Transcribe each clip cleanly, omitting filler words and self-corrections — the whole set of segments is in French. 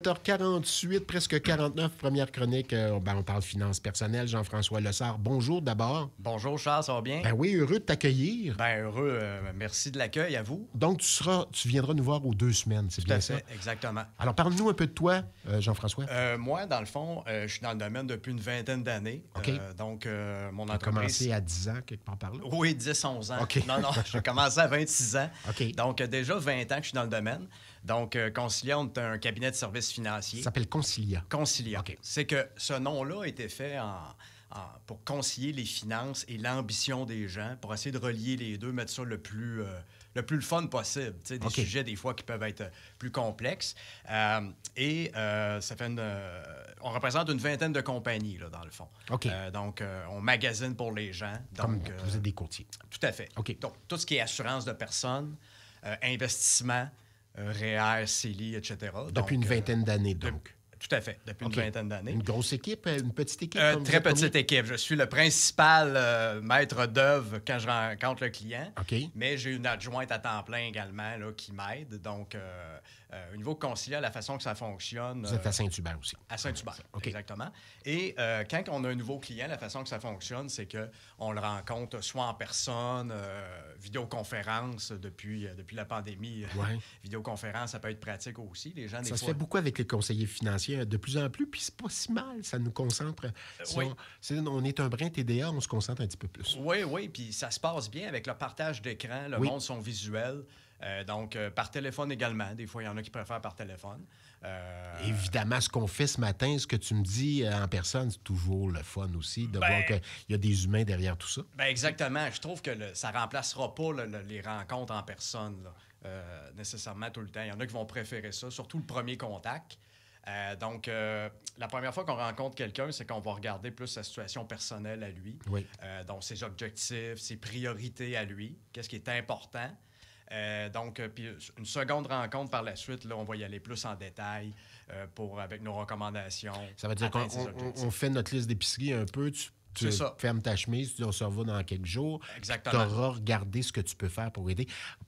7h48, presque 49, première chronique. On parle finances personnelles. Jean-François Lessard, bonjour d'abord. Bonjour Charles, ça va bien? Ben oui, heureux de t'accueillir. Ben heureux, merci de l'accueil à vous. Donc, tu viendras nous voir aux 2 semaines, c'est bien ça? Exactement. Alors, parle-nous un peu de toi, Jean-François. Moi, dans le fond, je suis dans le domaine depuis une vingtaine d'années. OK. Donc, mon Tu as entreprise... commencé à 10 ans, quelque part par là? Oui, 10-11 ans. OK. Non, j'ai commencé à 26 ans. OK. Donc, déjà 20 ans que je suis dans le domaine. Donc, Concilia, on est un cabinet de services financiers. Ça s'appelle Concilia. Concilia. OK. C'est que ce nom-là a été fait pour concilier les finances et l'ambition des gens, pour essayer de relier les deux, mettre ça le plus fun possible. Tu sais, des OK. sujets, des fois, qui peuvent être plus complexes. Ça fait on représente une vingtaine de compagnies, là, dans le fond. OK. Donc, on magasine pour les gens. Comme Donc, vous êtes des courtiers. tout à fait. OK. Donc, tout ce qui est assurance de personnes, investissement, REER, CELI, etc. Depuis une vingtaine d'années, donc. Tout à fait, depuis OK. une vingtaine d'années. Une grosse équipe, une petite équipe? comme vous Très êtes combien? petite équipe. Je suis le principal maître d'œuvre quand je rencontre le client. OK. Mais j'ai une adjointe à temps plein également là, qui m'aide. Donc, au niveau Concilia, la façon que ça fonctionne... Vous êtes à Saint-Hubert aussi. À Saint-Hubert, OK. exactement. Et quand on a un nouveau client, la façon que ça fonctionne, c'est qu'on le rencontre soit en personne, vidéoconférence depuis la pandémie. Ouais. Vidéoconférence, ça peut être pratique aussi. Les gens, des Ça se fois... fait beaucoup avec les conseillers financiers de plus en plus, puis c'est pas si mal. Ça nous concentre. Si Oui. on est un brin TDA, on se concentre un petit peu plus. Oui, puis ça se passe bien avec le partage d'écran. Le Oui. monde sont visuels. Donc, par téléphone également. Des fois, il y en a qui préfèrent par téléphone. Évidemment, ce qu'on fait ce matin, ce que tu me dis en personne, c'est toujours le fun aussi, de voir qu'il y a des humains derrière tout ça. Ben exactement. Je trouve que ça ne remplacera pas les rencontres en personne, là, nécessairement tout le temps. Il y en a qui vont préférer ça, surtout le premier contact. Donc, la première fois qu'on rencontre quelqu'un, c'est qu'on va regarder plus sa situation personnelle à lui. Oui. Donc, ses objectifs, ses priorités à lui, qu'est-ce qui est important. Puis une seconde rencontre par la suite, là, on va y aller plus en détail avec nos recommandations. Ça veut dire atteindre ses objectifs. qu'on fait notre liste d'épicerie un peu, tu C'est ça. fermes ta chemise, tu dis on se revoit dans quelques jours. Exactement. Tu auras regardé ce que tu peux faire pour aider.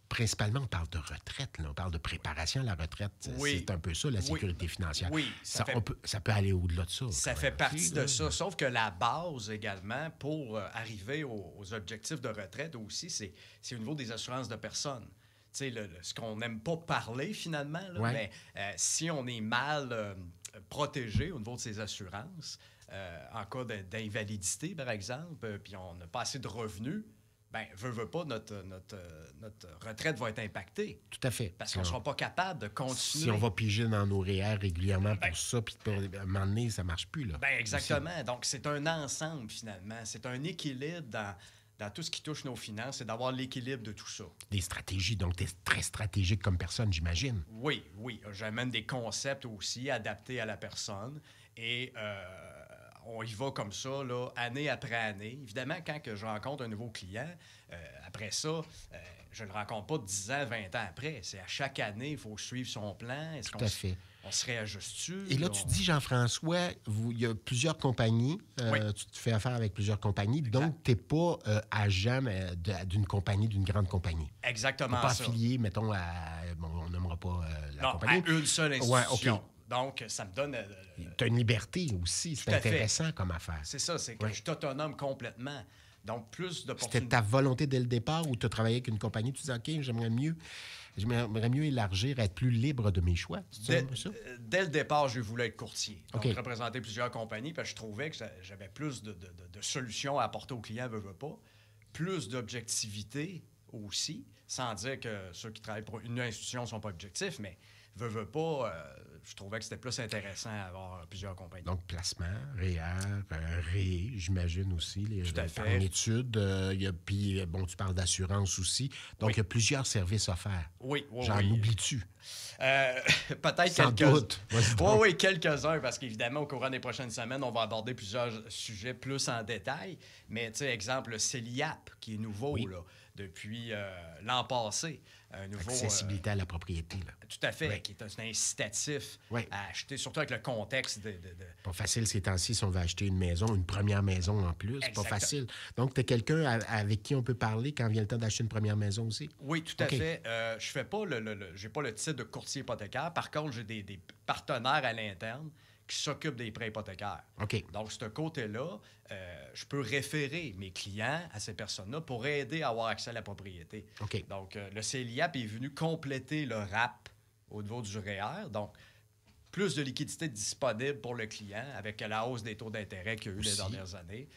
Principalement, on parle de retraite, là. On parle de préparation à la retraite. Oui. C'est un peu ça, la sécurité financière. Oui, Ça peut aller au-delà de ça. Ça quand fait même. partie de là. ça. Sauf que la base également pour arriver aux objectifs de retraite aussi, c'est au niveau des assurances de personnes. Tu sais, ce qu'on n'aime pas parler finalement, là, Ouais. mais si on est mal protégé au niveau de ses assurances, en cas d'invalidité, par exemple, puis on n'a pas assez de revenus, bien, veut pas, notre retraite va être impactée. Tout à fait. Parce qu'on ne sera pas capable de continuer. Si on va piger dans nos REER régulièrement Ben- pour ça, puis à un moment donné, ça ne marche plus. Là. Ben exactement. Donc, c'est un ensemble, finalement. C'est un équilibre dans tout ce qui touche nos finances, c'est d'avoir l'équilibre de tout ça. Des stratégies. Donc, tu es très stratégique comme personne, j'imagine. Oui. J'amène des concepts aussi adaptés à la personne et on y va comme ça, là, année après année. Évidemment, quand que je rencontre un nouveau client, après ça, je ne le rencontre pas 10 ans, 20 ans après. C'est à chaque année, il faut suivre son plan. Est-ce Tout à fait. on se réajuste-tu? Et là, tu dis, Jean-François, il y a plusieurs compagnies. Oui. Tu te fais affaire avec plusieurs compagnies. Donc, tu n'es pas agent d'une compagnie, d'une grande compagnie. Exactement Pas ça. affilié, mettons, à... Bon, on nommera pas la Non, compagnie. à une seule Ouais, institution. OK. Donc, ça me donne... Tu as une liberté aussi. C'est Tout à fait. intéressant comme affaire. c'est ça, c'est que Ouais. je suis autonome complètement. Donc, plus C'était d'opportunités. ta volonté dès le départ ou tu as travaillé avec une compagnie, tu dis, OK, j'aimerais mieux élargir, être plus libre de mes choix. C'est ça? Dès le départ, j'ai voulu être courtier. Donc, OK. représenter plusieurs compagnies, parce que je trouvais que j'avais plus de solutions à apporter aux clients, veut pas. Plus d'objectivité aussi, sans dire que ceux qui travaillent pour une institution ne sont pas objectifs, mais veut pas, je trouvais que c'était plus intéressant d'avoir plusieurs compagnies. Donc, placement, REER, REE, j'imagine aussi, Tout à fait. en études. Puis, bon, tu parles d'assurance aussi. Donc, Oui. il y a plusieurs services offerts. Oui. J'en oublies-tu? Peut-être Sans quelques-uns. doute. Vas-y donc. Oui, quelques-uns, parce qu'évidemment, au courant des prochaines semaines, on va aborder plusieurs sujets plus en détail. Mais, tu sais, exemple, le CELIAP, qui est nouveau, Oui. là. depuis l'an passé. Un nouveau... Accessibilité à la propriété. Là. Tout à fait, Oui. qui est un incitatif Oui. à acheter, surtout avec le contexte de... Pas facile ces temps-ci si on veut acheter une maison, une première maison en plus. Exactement. Pas facile. Donc, tu as quelqu'un avec qui on peut parler quand vient le temps d'acheter une première maison aussi? Oui, tout à fait. Je fais pas j'ai pas le titre de courtier hypothécaire. Par contre, j'ai des partenaires à l'interne qui s'occupent des prêts hypothécaires. OK. Donc, ce côté-là, je peux référer mes clients à ces personnes-là pour aider à avoir accès à la propriété. OK. Donc, le CELIAP est venu compléter le RAP au niveau du REER. Donc, plus de liquidité disponible pour le client avec la hausse des taux d'intérêt qu'il y a eu les dernières années.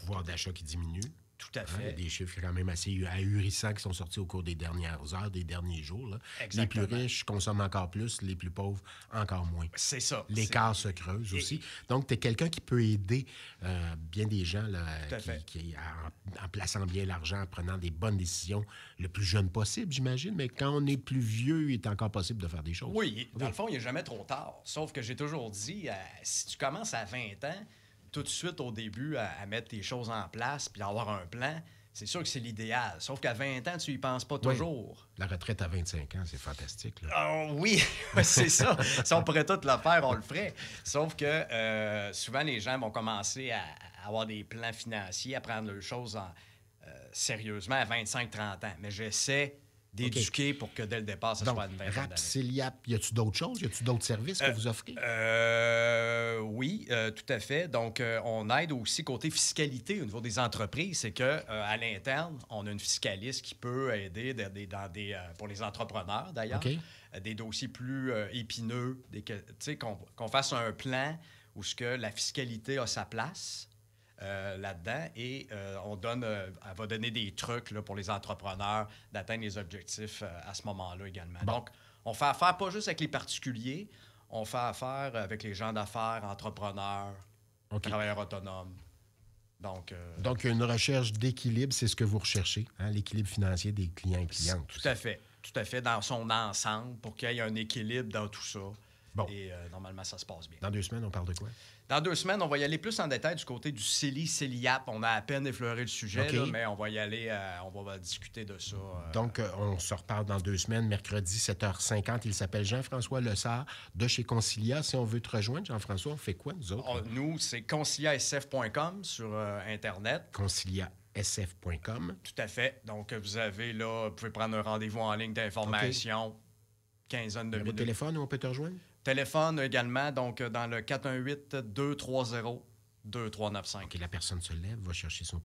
Pouvoir d'achat qui diminue. Tout à Hein, fait. il y a des chiffres quand même assez ahurissants qui sont sortis au cours des dernières heures, des derniers jours. Là. Les plus riches consomment encore plus, les plus pauvres encore moins. C'est ça. L'écart se creuse aussi. Donc, tu es quelqu'un qui peut aider bien des gens là, en plaçant bien l'argent, en prenant des bonnes décisions le plus jeune possible, j'imagine. Mais quand on est plus vieux, il est encore possible de faire des choses. Oui, dans le fond, il n'est jamais trop tard. Sauf que j'ai toujours dit, si tu commences à 20 ans, tout de suite au début à mettre tes choses en place puis avoir un plan, c'est sûr que c'est l'idéal. Sauf qu'à 20 ans, tu y penses pas toujours. La retraite à 25 ans, c'est fantastique. Là. Oh, oui, c'est ça. Si on pourrait tout le faire, on le ferait. Sauf que souvent, les gens vont commencer à avoir des plans financiers, à prendre leurs choses sérieusement à 25-30 ans. Mais j'essaie d'éduquer pour que dès le départ, ça soit une vingtaine d'années. RAP, CELIAP, y a-tu d'autres choses? Y a-tu d'autres services que vous offrez? Oui, tout à fait. Donc, on aide aussi côté fiscalité au niveau des entreprises. C'est qu'à l'interne, on a une fiscaliste qui peut aider pour les entrepreneurs, d'ailleurs, des dossiers plus épineux, qu'on fasse un plan où la fiscalité a sa place. Là-dedans et elle va donner des trucs là, pour les entrepreneurs d'atteindre les objectifs à ce moment-là également. Bon. Donc, on fait affaire pas juste avec les particuliers, on fait affaire avec les gens d'affaires, entrepreneurs, travailleurs autonomes. Donc, il y a une recherche d'équilibre, c'est ce que vous recherchez, hein, l'équilibre financier des clients et clientes. Tout à fait, dans son ensemble, pour qu'il y ait un équilibre dans tout ça. Bon. Et normalement, ça se passe bien. Dans 2 semaines, on parle de quoi? Dans 2 semaines, on va y aller plus en détail du côté du CELIAP. On a à peine effleuré le sujet, là, mais on va y aller, on va discuter de ça. Donc, on se reparle dans 2 semaines, mercredi, 7h50. Il s'appelle Jean-François Lessard de chez Concilia. Si on veut te rejoindre, Jean-François, on fait quoi, nous autres? Nous, c'est conciliasf.com sur Internet. conciliasf.com. Tout à fait. Donc, vous pouvez prendre un rendez-vous en ligne d'information, quinzaine de minutes. Au téléphone où on peut te rejoindre? Téléphone également, donc dans le 418-230-2395. OK, la personne se lève, va chercher son